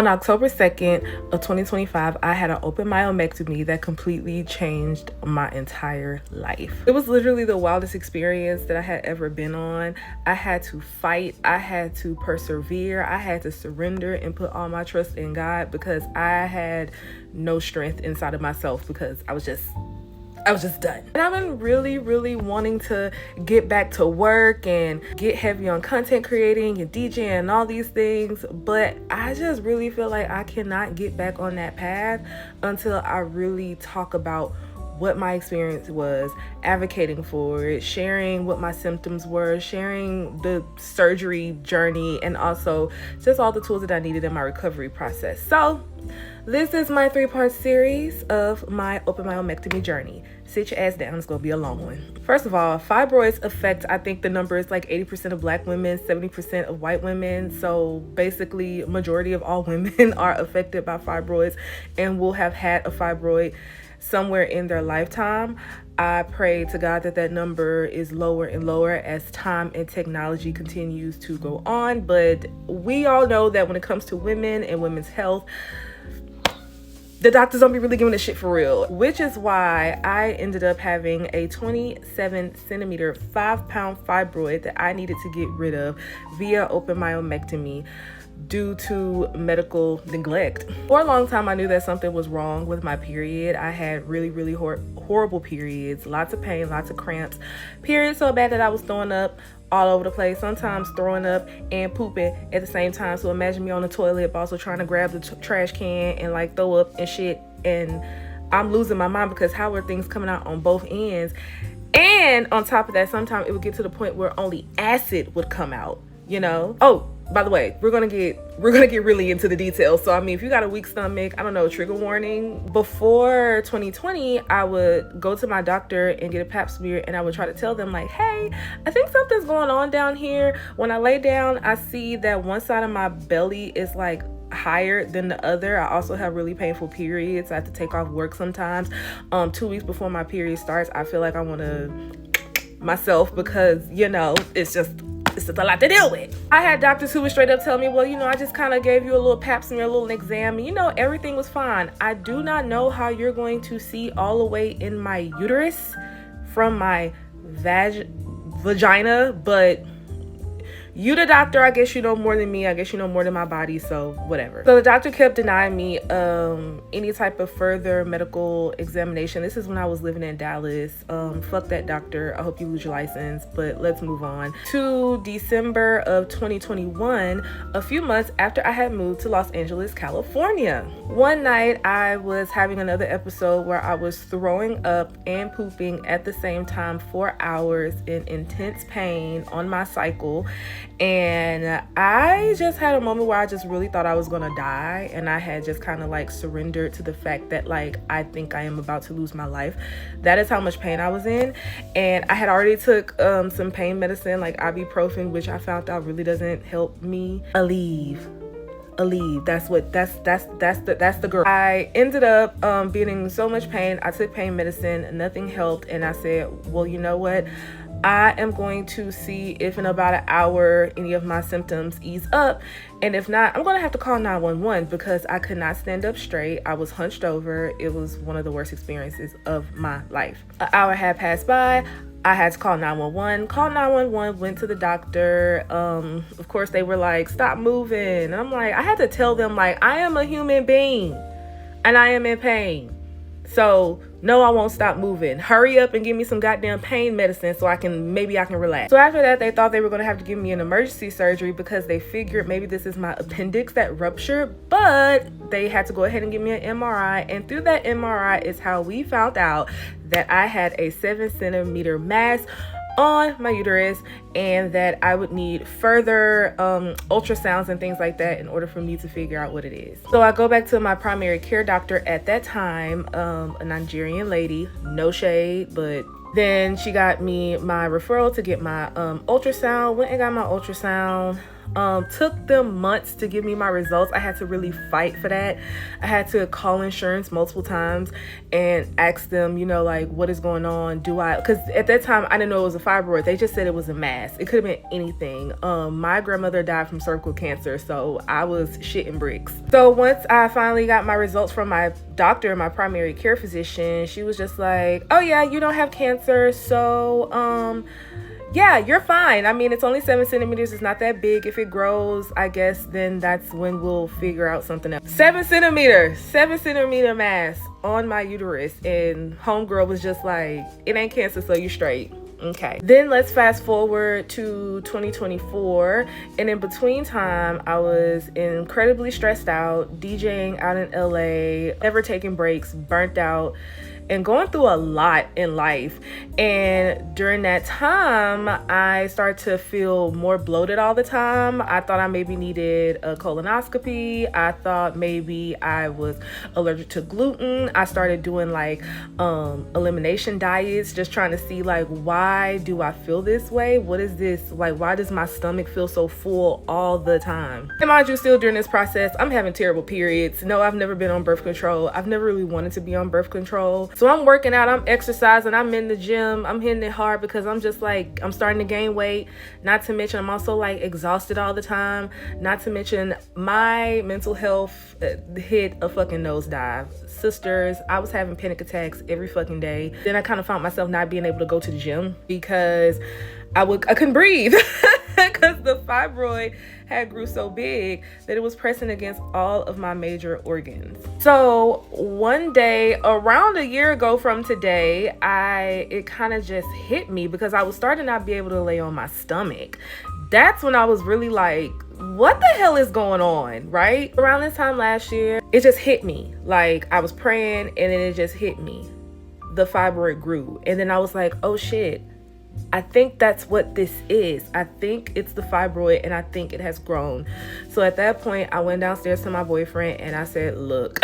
On October 2nd of 2025, I had an open myomectomy that completely changed my entire life. It was literally the wildest experience that I had ever been on. I had to fight, I had to persevere, I had to surrender and put all my trust in God because I had no strength inside of myself because I was just done. And I've been really wanting to get back to work and get heavy on content creating and DJing and all these things, but I just really feel like I cannot get back on that path until I really talk about what my experience was, advocating for it, sharing what my symptoms were, sharing the surgery journey, and also just all the tools that I needed in my recovery process. So this is my 3-part series of my open myomectomy journey. Sit your ass down, it's gonna be a long one. First of all, fibroids affect, I think the number is like 80% of Black women, 70% of white women. So basically, majority of all women are affected by fibroids and will have had a fibroid somewhere in their lifetime. I pray to God that that number is lower and lower as time and technology continues to go on. But we all know that when it comes to women and women's health, the doctors don't be really giving a shit for real, which is why I ended up having a 27 centimeter, 5-pound fibroid that I needed to get rid of via open myomectomy due to medical neglect. For a long time, I knew that something was wrong with my period. I had really horrible periods, lots of pain, lots of cramps, periods so bad that I was throwing up all over the place, sometimes throwing up and pooping at the same time. So imagine me on the toilet, but also trying to grab the trash can and like throw up and shit. And I'm losing my mind because how are things coming out on both ends? And on top of that, sometimes it would get to the point where only acid would come out, you know? Oh, by the way, we're gonna get really into the details. So I mean, if you got a weak stomach, I don't know, trigger warning. Before 2020, I would go to my doctor and get a pap smear, and I would try to tell them like, hey, I think something's going on down here. When I lay down, I see that one side of my belly is like higher than the other. I also have really painful periods. I have to take off work sometimes. 2 weeks before my period starts, I feel like I want to myself because, you know, it's just a lot to deal with. I had doctors who would straight up tell me, well, you know, I just kind of gave you a little pap smear, a little exam, and you know, everything was fine. I do not know how you're going to see all the way in my uterus from my vagina, but you the doctor, I guess you know more than me. I guess you know more than my body, so whatever. So the doctor kept denying me any type of further medical examination. This is when I was living in Dallas. Fuck that doctor. I hope you lose your license, but let's move on. To December of 2021, a few months after I had moved to Los Angeles, California. One night, I was having another episode where I was throwing up and pooping at the same time for hours in intense pain on my cycle. And I just had a moment where I just really thought I was gonna die, and I had just kind of like surrendered to the fact that like I think I am about to lose my life. That is how much pain I was in, and I had already took some pain medicine like ibuprofen, which I found out really doesn't help me. Aleve, that's the girl. I ended up being in so much pain. I took pain medicine, nothing helped, and I said, well, you know what, I am going to see if in about an hour any of my symptoms ease up, and if not, I'm going to have to call 911 because I could not stand up straight. I was hunched over. It was one of the worst experiences of my life. An hour had passed by. I had to call 911. Call 911, went to the doctor. Of course, they were like, stop moving. And I'm like, I had to tell them, like, I am a human being and I am in pain. So, no, I won't stop moving. Hurry up and give me some goddamn pain medicine so maybe I can relax. So after that, they thought they were going to have to give me an emergency surgery because they figured maybe this is my appendix that ruptured, but they had to go ahead and give me an MRI. And through that MRI is how we found out that I had a 7 centimeter mass on my uterus and that I would need further ultrasounds and things like that in order for me to figure out what it is. So I go back to my primary care doctor at that time, a Nigerian lady, no shade, but then she got me my referral to get my ultrasound. Went and got my ultrasound. Took them months to give me my results. I had to really fight for that. I had to call insurance multiple times and ask them, you know, like, what is going on? Because at that time I didn't know it was a fibroid. They just said it was a mass. It could have been anything. My grandmother died from cervical cancer, so I was shitting bricks. So once I finally got my results from my doctor, my primary care physician, she was just like, oh yeah, you don't have cancer, so yeah, you're fine. I mean, it's only 7 centimeters. It's not that big. If it grows, I guess then that's when we'll figure out something else. 7 centimeter mass on my uterus. And homegirl was just like, it ain't cancer, so you straight. Okay. Then let's fast forward to 2024. And in between time, I was incredibly stressed out, DJing out in LA, never taking breaks, burnt out, and going through a lot in life. And during that time, I started to feel more bloated all the time. I thought I maybe needed a colonoscopy. I thought maybe I was allergic to gluten. I started doing like elimination diets, just trying to see like, why do I feel this way? What is this? Like, why does my stomach feel so full all the time? And mind you, still during this process, I'm having terrible periods. No, I've never been on birth control. I've never really wanted to be on birth control. So I'm working out, I'm exercising, I'm in the gym, I'm hitting it hard because I'm just like, I'm starting to gain weight. Not to mention, I'm also like exhausted all the time. Not to mention, my mental health hit a fucking nosedive. Sisters, I was having panic attacks every fucking day. Then I kind of found myself not being able to go to the gym because I couldn't breathe because the fibroid had grew so big that it was pressing against all of my major organs. So one day, around a year ago from today, it kind of just hit me because I was starting to not be able to lay on my stomach. That's when I was really like, what the hell is going on, right? Around this time last year, it just hit me. Like, I was praying and then it just hit me. The fibroid grew. And then I was like, oh shit, I think that's what this is. I think it's the fibroid and I think it has grown. So at that point, I went downstairs to my boyfriend and I said, look,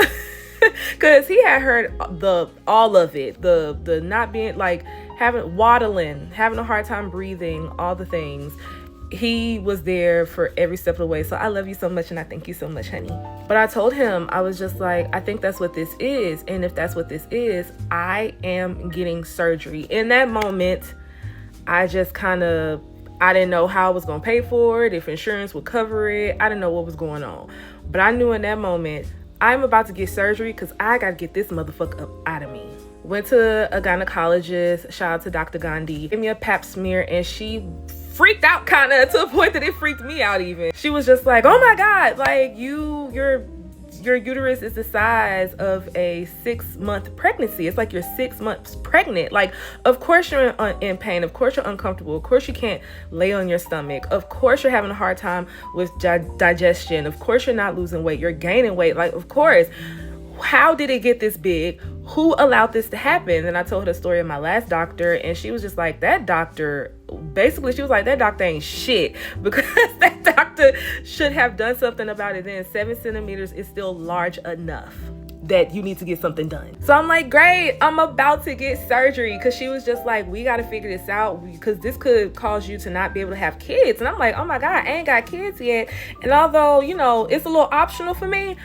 because he had heard all of it, the not being like, waddling, having a hard time breathing, all the things. He was there for every step of the way. So I love you so much and I thank you so much, honey. But I told him, I was just like, I think that's what this is. And if that's what this is, I am getting surgery. In that moment, I just I didn't know how I was going to pay for it, if insurance would cover it. I didn't know what was going on. But I knew in that moment, I'm about to get surgery because I got to get this motherfucker up out of me. Went to a gynecologist, shout out to Dr. Gandhi, gave me a pap smear, and she freaked out kind of to the point that it freaked me out even. She was just like, oh my God, like your uterus is the size of a 6-month pregnancy. It's like you're 6 months pregnant. Like, of course you're in pain. Of course you're uncomfortable. Of course you can't lay on your stomach. Of course you're having a hard time with digestion. Of course you're not losing weight. You're gaining weight. Like, of course. How did it get this big? Who allowed this to happen? And I told her the story of my last doctor, and she was just like, that doctor, basically she was like, that doctor ain't shit, because that doctor should have done something about it then. 7 centimeters is still large enough that you need to get something done. So I'm like, great, I'm about to get surgery, because she was just like, we got to figure this out because this could cause you to not be able to have kids. And I'm like, oh my God, I ain't got kids yet. And although, you know, it's a little optional for me,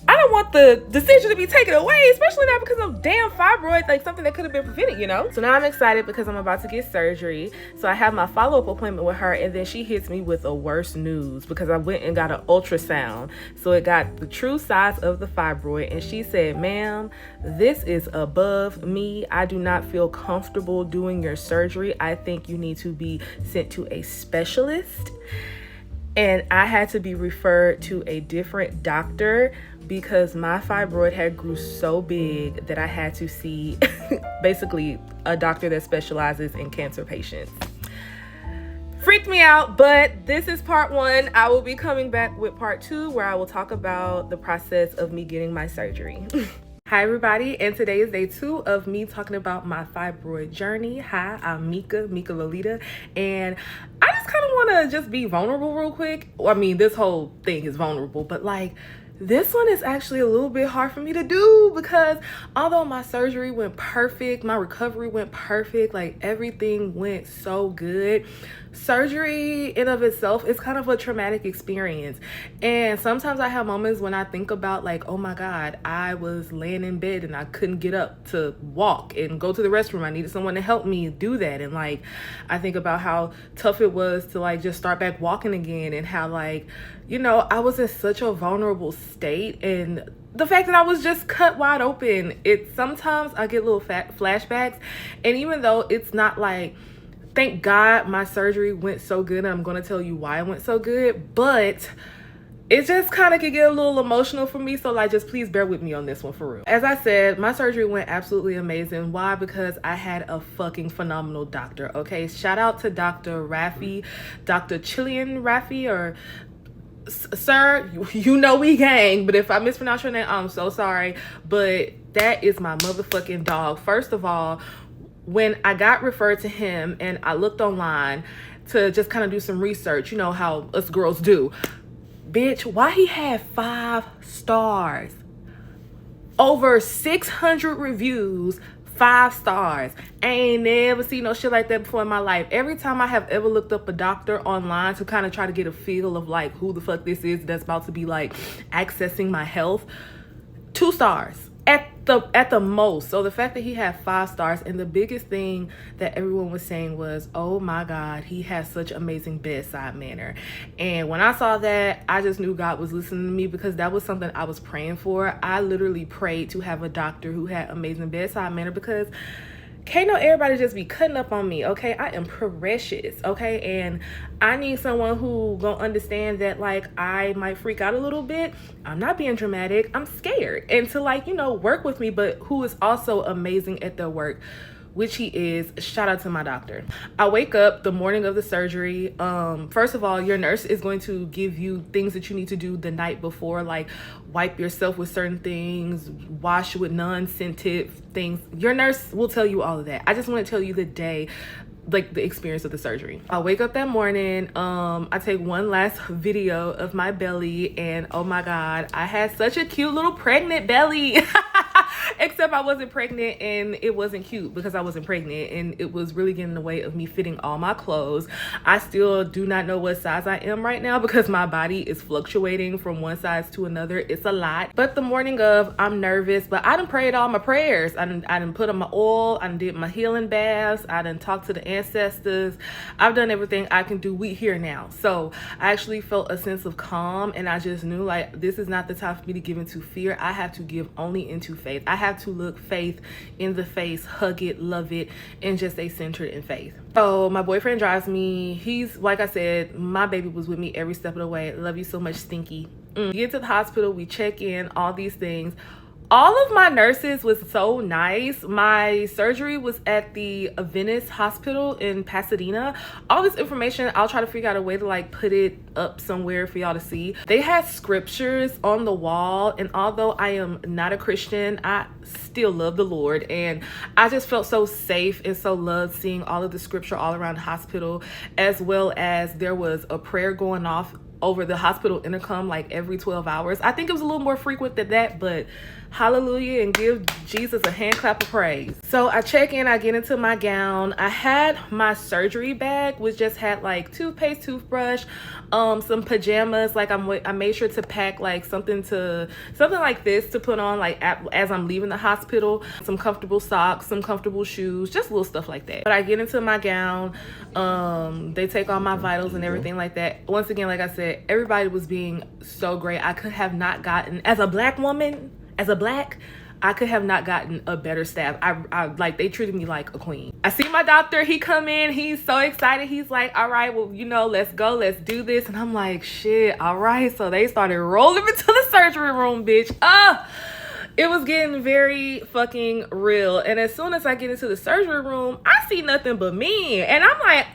I don't want the decision to be taken away, especially not because of damn fibroid, like something that could have been prevented, you know? So now I'm excited because I'm about to get surgery. So I have my follow-up appointment with her, and then she hits me with the worst news because I went and got an ultrasound. So it got the true size of the fibroid, and she said, ma'am, this is above me. I do not feel comfortable doing your surgery. I think you need to be sent to a specialist. And I had to be referred to a different doctor because my fibroid had grew so big that I had to see basically a doctor that specializes in cancer patients. Freaked me out, but this is part 1. I will be coming back with part 2 where I will talk about the process of me getting my surgery. Hi everybody, and today is day 2 of me talking about my fibroid journey. Hi, I'm mekalolita, and I just kind of want to just be vulnerable real quick. Well, I mean, this whole thing is vulnerable, but like, This one is actually a little bit hard for me to do because although my surgery went perfect, my recovery went perfect, like everything went so good, surgery in of itself is kind of a traumatic experience. And sometimes I have moments when I think about like, oh my God, I was laying in bed and I couldn't get up to walk and go to the restroom. I needed someone to help me do that. And like, I think about how tough it was to like just start back walking again, and how like, you know, I was in such a vulnerable state, and the fact that I was just cut wide open, it sometimes I get little flashbacks. And even though it's not like, thank God my surgery went so good, and I'm going to tell you why it went so good, but it just kind of could get a little emotional for me. So like, just please bear with me on this one for real. As I said, my surgery went absolutely amazing. Why? Because I had a fucking phenomenal doctor. Okay, shout out to Dr. Raffi, Dr. Chillian Raffi, or sir, you know we gang, but if I mispronounce your name, I'm so sorry, but that is my motherfucking dog. First of all, when I got referred to him and I looked online to just kind of do some research, you know how us girls do, bitch, why he had 5 stars, over 600 reviews, 5 stars. I ain't never seen no shit like that before in my life. Every time I have ever looked up a doctor online to kind of try to get a feel of like who the fuck this is that's about to be like accessing my health, 2 stars at the most. So the fact that he had 5 stars, and the biggest thing that everyone was saying was, oh my God, he has such amazing bedside manner. And when I saw that, I just knew God was listening to me, because that was something I was praying for. I literally prayed to have a doctor who had amazing bedside manner, because can't no everybody just be cutting up on me, okay? I am precious, okay? And I need someone who gonna understand that like I might freak out a little bit. I'm not being dramatic, I'm scared. And to like, you know, work with me, but who is also amazing at their work, which he is. Shout out to my doctor. I wake up the morning of the surgery. First of all, your nurse is going to give you things that you need to do the night before, like wipe yourself with certain things, wash with non-scented things. Your nurse will tell you all of that. I just want to tell you the day, like the experience of the surgery. I wake up that morning, I take one last video of my belly, and oh my God, I had such a cute little pregnant belly. Except I wasn't pregnant, and it wasn't cute because I wasn't pregnant, and it was really getting in the way of me fitting all my clothes. I still do not know what size I am right now because my body is fluctuating from one size to another. It's a lot. But the morning of, I'm nervous, but I done prayed all my prayers. I done put on my oil. I done did my healing baths. I done talked to the ancestors. I've done everything I can do. We here now. So I actually felt a sense of calm, and I just knew like this is not the time for me to give into fear. I have to give only into faith. I have to look faith in the face, hug it, love it, and just stay centered in faith. So my boyfriend drives me. He's, like I said, my baby was with me every step of the way. Love you so much, Stinky. We get to the hospital, we check in, all these things. All of my nurses was so nice. My surgery was at the Venice Hospital in Pasadena. All this information, I'll try to figure out a way to like put it up somewhere for y'all to see. They had scriptures on the wall, and although I am not a Christian, I still love the Lord, and I just felt so safe and so loved seeing all of the scripture all around the hospital, as well as there was a prayer going off over the hospital intercom like every 12 hours. I think it was a little more frequent than that, but hallelujah, and give Jesus a hand clap of praise. So I check in, I get into my gown. I had my surgery bag, which just had like toothpaste, toothbrush, some pajamas. Like I made sure to pack like something like this to put on like as I'm leaving the hospital, some comfortable socks, some comfortable shoes, just little stuff like that. But I get into my gown, they take all my vitals and everything like that. Once again, like I said, everybody was being so great. I could have not gotten, as a black woman, I could have not gotten a better staff. I like, they treated me like a queen. I see my doctor, he come in, he's so excited. He's like, all right, well, you know, let's go, let's do this. And I'm like, shit, all right. So they started rolling me to the surgery room, bitch. It was getting very fucking real. And as soon as I get into the surgery room, I see nothing but men. And I'm like,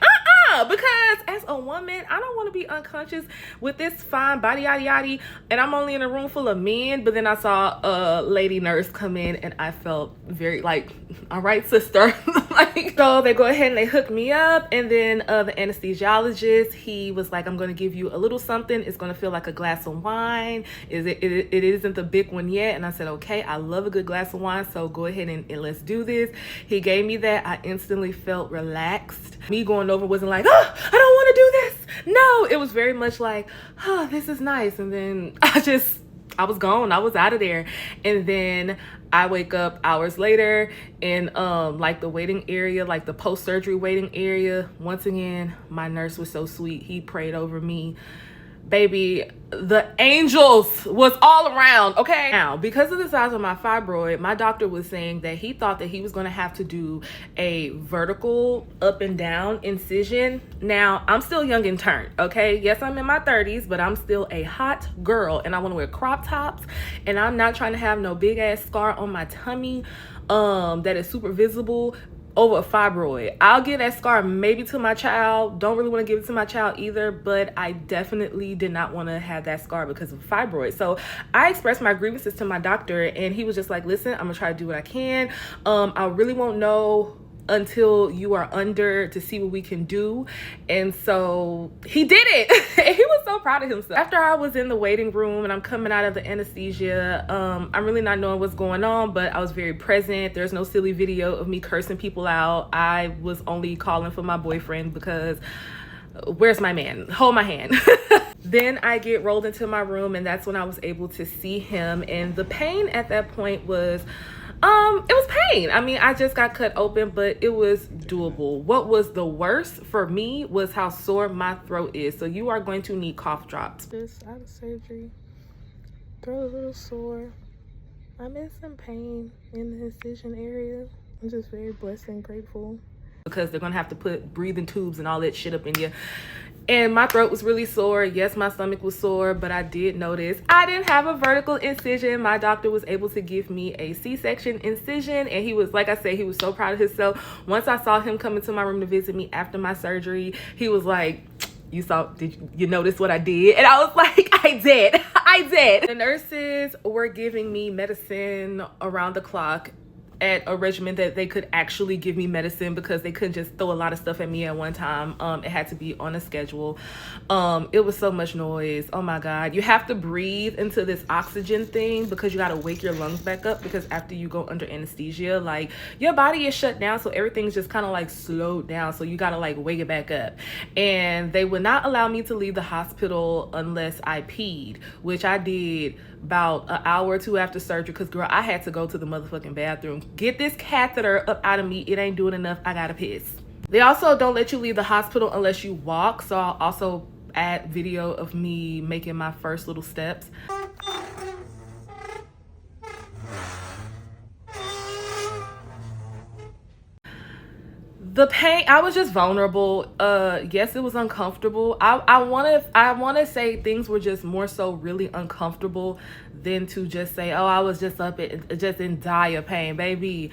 because as a woman, I don't want to be unconscious with this fine body, yada yada, and I'm only in a room full of men. But then I saw a lady nurse come in, and I felt very like, all right, sister. Like, so they go ahead and they hook me up, and then the anesthesiologist, he was like, I'm going to give you a little something. It's going to feel like a glass of wine. It isn't the big one yet. And I said, okay, I love a good glass of wine, so go ahead and let's do this. He gave me that. I instantly felt relaxed. Me going over wasn't like, oh, I don't want to do this. No, it was very much like, oh, this is nice. And then I was gone. I was out of there. And then I wake up hours later in like the waiting area, like the post-surgery waiting area. Once again, my nurse was so sweet. He prayed over me. Baby, the angels was all around, okay? Now, because of the size of my fibroid, my doctor was saying that he thought that he was gonna have to do a vertical up and down incision. Now, I'm still young and turned, okay? Yes, I'm in my 30s, but I'm still a hot girl, and I wanna wear crop tops, and I'm not trying to have no big ass scar on my tummy that is super visible over a fibroid. I'll give that scar maybe to my child. Don't really want to give it to my child either, but I definitely did not want to have that scar because of fibroid. So I expressed my grievances to my doctor, and he was just like, listen, I'm gonna try to do what I can. I really won't know until you are under to see what we can do. And so he did it. And he was so proud of himself. After I was in the waiting room and I'm coming out of the anesthesia, I'm really not knowing what's going on, but I was very present. There's no silly video of me cursing people out. I was only calling for my boyfriend because where's my man? Hold my hand. Then I get rolled into my room, and that's when I was able to see him. And the pain at that point was it was pain. I mean, I just got cut open, but it was doable. What was the worst for me was how sore my throat is. So you are going to need cough drops. Just out of surgery, throat a little sore. I'm in some pain in the incision area. I'm just very blessed and grateful because they're gonna have to put breathing tubes and all that shit up in you. And my throat was really sore. Yes, my stomach was sore, but I did notice I didn't have a vertical incision. My doctor was able to give me a C-section incision, and he was, like I said, he was so proud of himself. Once I saw him come into my room to visit me after my surgery, he was like, did you notice what I did? And I was like, I did. The nurses were giving me medicine around the clock at a regimen that they could actually give me medicine, because they couldn't just throw a lot of stuff at me at one time. It had to be on a schedule. It was so much noise. Oh my God. You have to breathe into this oxygen thing because you got to wake your lungs back up, because after you go under anesthesia, like your body is shut down. So everything's just kind of like slowed down. So you got to like wake it back up. And they would not allow me to leave the hospital unless I peed, which I did about an hour or two after surgery, because girl, I had to go to the motherfucking bathroom. Get this catheter up out of me. It ain't doing enough. I gotta piss. They also don't let you leave the hospital unless you walk. So I'll also add video of me making my first little steps. The pain, I was just vulnerable. Yes, it was uncomfortable. I want to say things were just more so really uncomfortable than to just say, oh, I was just just in dire pain. Baby,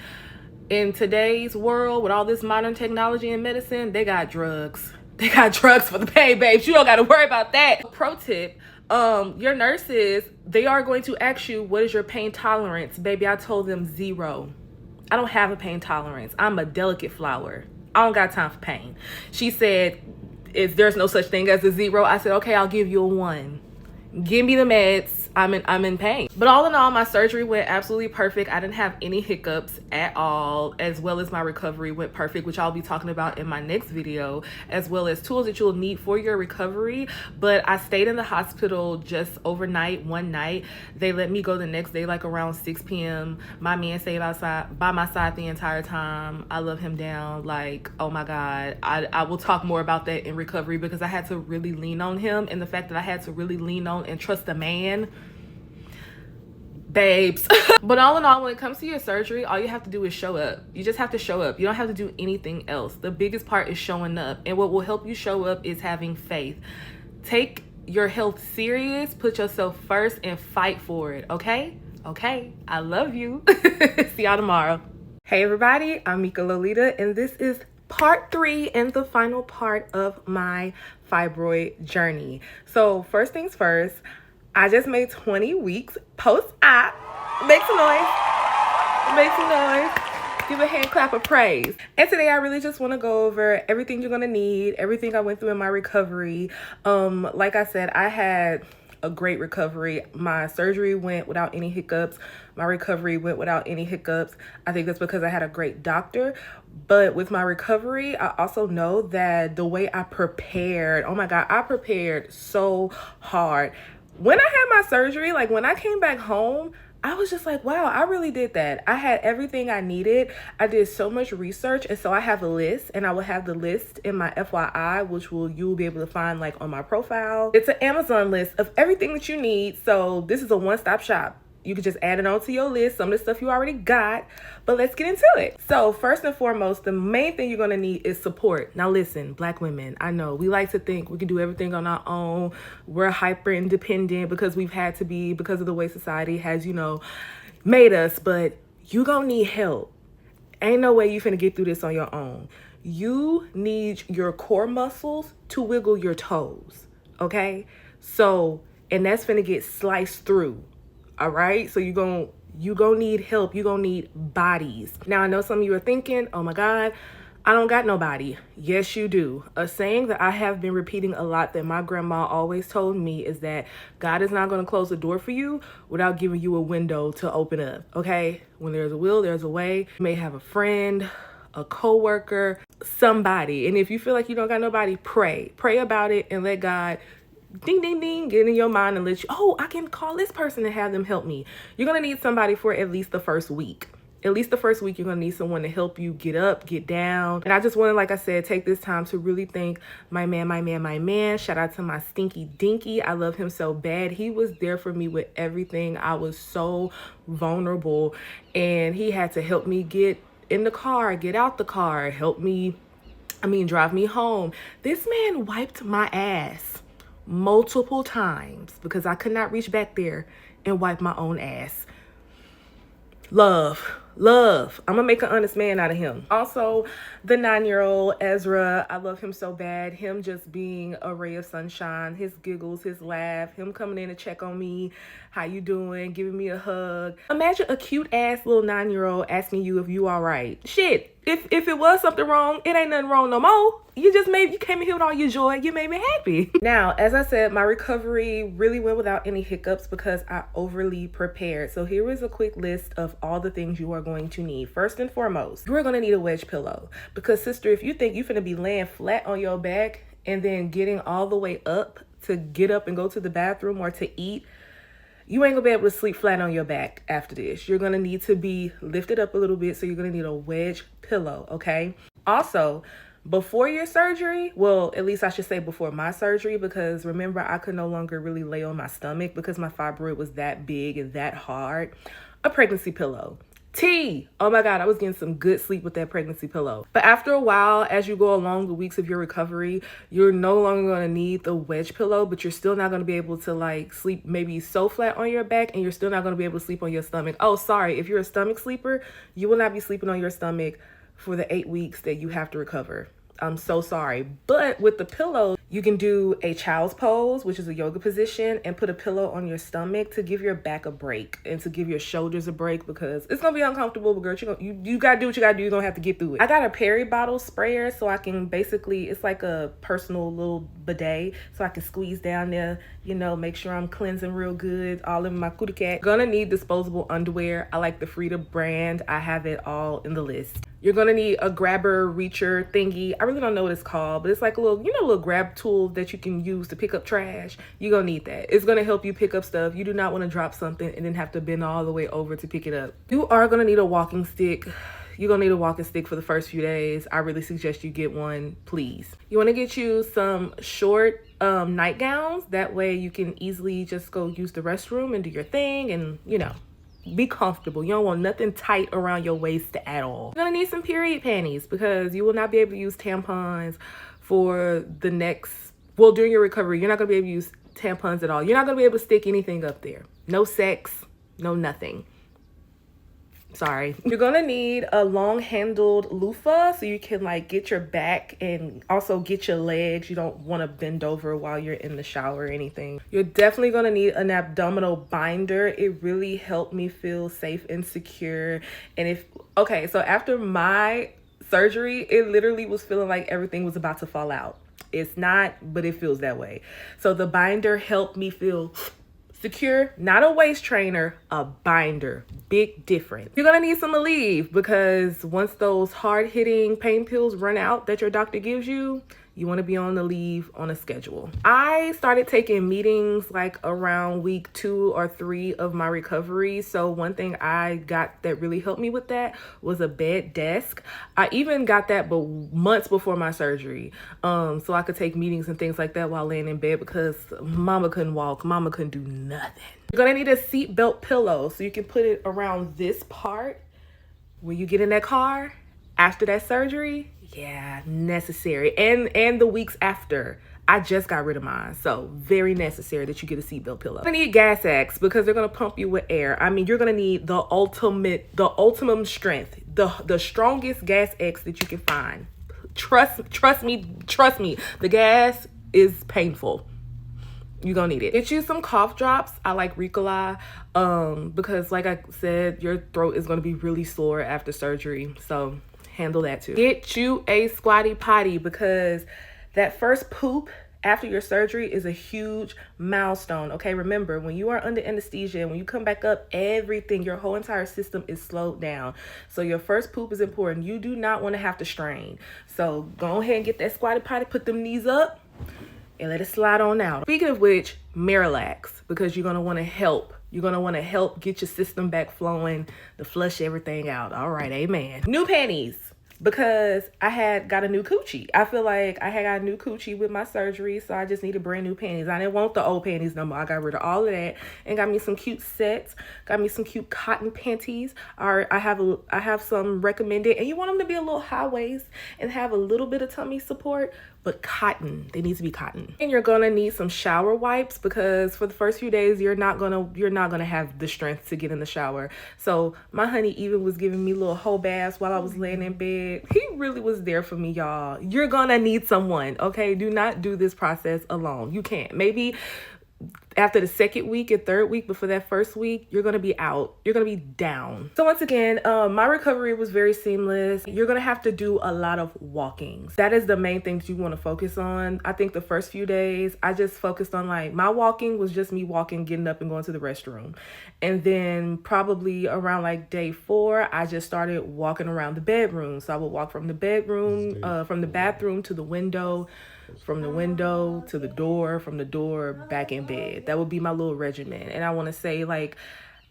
in today's world with all this modern technology and medicine, they got drugs. They got drugs for the pain, babes. You don't got to worry about that. Pro tip, your nurses, they are going to ask you, what is your pain tolerance? Baby, I told them 0. I don't have a pain tolerance. I'm a delicate flower. I don't got time for pain. She said, there's no such thing as a 0. I said, okay, I'll give you a 1. Give me the meds. I'm in pain. But all in all, my surgery went absolutely perfect. I didn't have any hiccups at all, as well as my recovery went perfect, which I'll be talking about in my next video, as well as tools that you'll need for your recovery. But I stayed in the hospital just overnight, one night. They let me go the next day, like around 6 p.m. My man stayed outside by my side the entire time. I love him down. Like, oh my God. I will talk more about that in recovery, because I had to really lean on him, and the fact that I had to really lean on and trust the man, babes. But all in all, when it comes to your surgery, all you have to do is show up. You just have to show up. You don't have to do anything else. The biggest part is showing up, and what will help you show up is having faith. Take your health serious, put yourself first, and fight for it. Okay I love you. See y'all tomorrow. Hey everybody, I'm mekalolita, and this is part 3 and the final part of my fibroid journey. So first things first, I just made 20 weeks post-op. Make some noise. Make some noise. Give a hand clap of praise. And today I really just want to go over everything you're going to need, everything I went through in my recovery. Like I said, I had a great recovery. My surgery went without any hiccups. My recovery went without any hiccups. I think that's because I had a great doctor. But with my recovery, I also know that the way I prepared, oh my God, I prepared so hard. When I had my surgery, like when I came back home, I was just like, wow, I really did that. I had everything I needed. I did so much research. And so I have a list, and I will have the list in my FYI, which you'll be able to find like on my profile. It's an Amazon list of everything that you need. So this is a one-stop shop. You can just add it onto your list, some of the stuff you already got, but let's get into it. So first and foremost, the main thing you're gonna need is support. Now listen, Black women, I know we like to think we can do everything on our own. We're hyper independent because we've had to be, because of the way society has, made us, but you gonna need help. Ain't no way you finna get through this on your own. You need your core muscles to wiggle your toes, okay? So, and that's finna get sliced through. All right, so you gonna need help. You gonna need bodies. Now I know some of you are thinking, oh my God, I don't got no body. Yes, you do. A saying that I have been repeating a lot that my grandma always told me is that God is not gonna close the door for you without giving you a window to open up. Okay, when there's a will, there's a way. You may have a friend, a coworker, somebody, and if you feel like you don't got nobody, pray about it and let God ding, ding, ding, get in your mind and let you, oh, I can call this person and have them help me. You're going to need somebody for at least the first week. At least the first week, you're going to need someone to help you get up, get down. And I just want to, like I said, take this time to really thank my man. Shout out to my stinky dinky. I love him so bad. He was there for me with everything. I was so vulnerable, and he had to help me get in the car, get out the car, drive me home. This man wiped my ass multiple times because I could not reach back there and wipe my own ass. Love. I'm gonna make an honest man out of him. Also, the 9-year-old Ezra, I love him so bad. Him just being a ray of sunshine, his giggles, his laugh, him coming in to check on me, how you doing, giving me a hug. Imagine a cute ass little 9-year-old asking you if you all right. Shit, if it was something wrong, it ain't nothing wrong no more. You came in here with all your joy. You made me happy. Now, as I said, my recovery really went without any hiccups because I overly prepared. So here is a quick list of all the things you are going to need. First and foremost, you are going to need a wedge pillow because, sister, if you think you're going to be laying flat on your back and then getting all the way up to get up and go to the bathroom or to eat, you ain't gonna be able to sleep flat on your back after this. You're gonna need to be lifted up a little bit, so you're gonna need a wedge pillow, okay? Also, before your surgery, well, at least I should say before my surgery, because remember, I could no longer really lay on my stomach because my fibroid was that big and that hard. A pregnancy pillow. Oh my God, I was getting some good sleep with that pregnancy pillow. But after a while, as you go along the weeks of your recovery, you're no longer going to need the wedge pillow, but you're still not going to be able to like sleep maybe so flat on your back, and you're still not going to be able to sleep on your stomach. Oh, sorry. If you're a stomach sleeper, you will not be sleeping on your stomach for the 8 weeks that you have to recover. I'm so sorry. But with the pillow, you can do a child's pose, which is a yoga position, and put a pillow on your stomach to give your back a break and to give your shoulders a break, because it's gonna be uncomfortable, but girl, you gotta do what you gotta do. You're gonna have to get through it. I got a peri bottle sprayer, so I can basically, it's like a personal little bidet, so I can squeeze down there, make sure I'm cleansing real good, all in my cootie cat. Gonna need disposable underwear. I like the Frida brand. I have it all in the list. You're gonna need a grabber reacher thingy. I really don't know what it's called, but it's like a little, little grab tool that you can use to pick up trash. You're gonna need that. It's gonna help you pick up stuff. You do not wanna drop something and then have to bend all the way over to pick it up. You are gonna need a walking stick. You're gonna need a walking stick for the first few days. I really suggest you get one, please. You wanna get you some short nightgowns. That way you can easily just go use the restroom and do your thing and, be comfortable. You don't want nothing tight around your waist at all. You're gonna need some period panties because you will not be able to use tampons for the during your recovery. You're not gonna be able to use tampons at all. You're not gonna be able to stick anything up there. No sex, no nothing. Sorry. You're gonna need a long handled loofah so you can like get your back and also get your legs. You don't want to bend over while you're in the shower or anything. You're definitely gonna need an abdominal binder. It really helped me feel safe and secure. And okay, so after my surgery, it literally was feeling like everything was about to fall out. It's not, but it feels that way. So the binder helped me feel secure, not a waist trainer, a binder. Big difference. You're gonna need some Aleve because once those hard-hitting pain pills run out that your doctor gives you, you want to be on the Aleve on a schedule. I started taking meetings like around week 2 or 3 of my recovery. So one thing I got that really helped me with that was a bed desk. I even got that but months before my surgery. So I could take meetings and things like that while laying in bed because mama couldn't walk, mama couldn't do nothing. You're gonna need a seatbelt pillow so you can put it around this part when you get in that car after that surgery. Yeah, necessary. And the weeks after. I just got rid of mine. So very necessary that you get a seatbelt pillow. You're gonna need gas X because they're gonna pump you with air. I mean, you're gonna need the ultimate strength, the strongest gas X that you can find. Trust me. The gas is painful. You're gonna need it. Get you some cough drops. I like Ricola because like I said, your throat is gonna be really sore after surgery. So handle that too. Get you a squatty potty because that first poop after your surgery is a huge milestone. Okay, remember when you are under anesthesia and when you come back up, your whole entire system is slowed down. So your first poop is important. You do not want to have to strain. So go ahead and get that squatty potty, put them knees up and let it slide on out. Speaking of which, Marilax, because you're gonna want to help. You're going to want to help get your system back flowing to flush everything out. All right, amen. New panties, because I had got a new coochie. I feel like I had got a new coochie with my surgery, so I just needed brand new panties. I didn't want the old panties no more. I got rid of all of that and got me some cute sets. Got me some cute cotton panties. I have some recommended, and you want them to be a little high waist and have a little bit of tummy support, but cotton. They need to be cotton. And you're gonna need some shower wipes because for the first few days you're not gonna have the strength to get in the shower. So my honey even was giving me little whole baths while I was laying in bed. He really was there for me, y'all. You're gonna need someone, okay? Do not do this process alone. You can't. Maybe after the second week and third week, but for that first week, you're gonna be out. You're gonna be down. So once again, my recovery was very seamless. You're gonna have to do a lot of walkings. That is the main thing that you wanna focus on. I think the first few days, I just focused on like, my walking was just me walking, getting up and going to the restroom. And then probably around like day 4, I just started walking around the bedroom. So I would walk from the bedroom, from the bathroom to the window, from the window to the door, from the door back in bed. That would be my little regimen. And I want to say like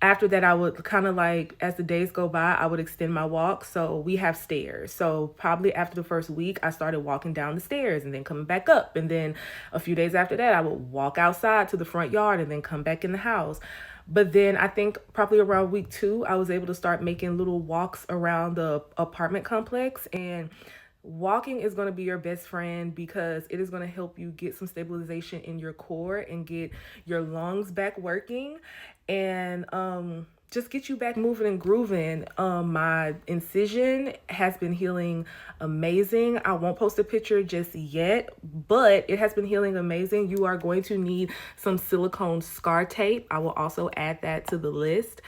after that, I would kind of like, as the days go by, I would extend my walk. So we have stairs. So probably after the first week, I started walking down the stairs and then coming back up. And then a few days after that, I would walk outside to the front yard and then come back in the house. But then I think probably around week 2, I was able to start making little walks around the apartment complex. And walking is going to be your best friend because it is going to help you get some stabilization in your core and get your lungs back working and just get you back moving and grooving. My incision has been healing amazing. I won't post a picture just yet, but it has been healing amazing. You are going to need some silicone scar tape. I will also add that to the list.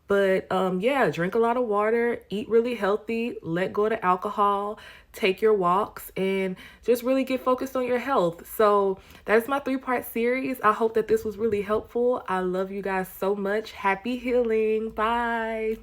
But yeah, drink a lot of water, eat really healthy, let go of the alcohol, take your walks, and just really get focused on your health. So that's my 3-part series. I hope that this was really helpful. I love you guys so much. Happy healing. Bye.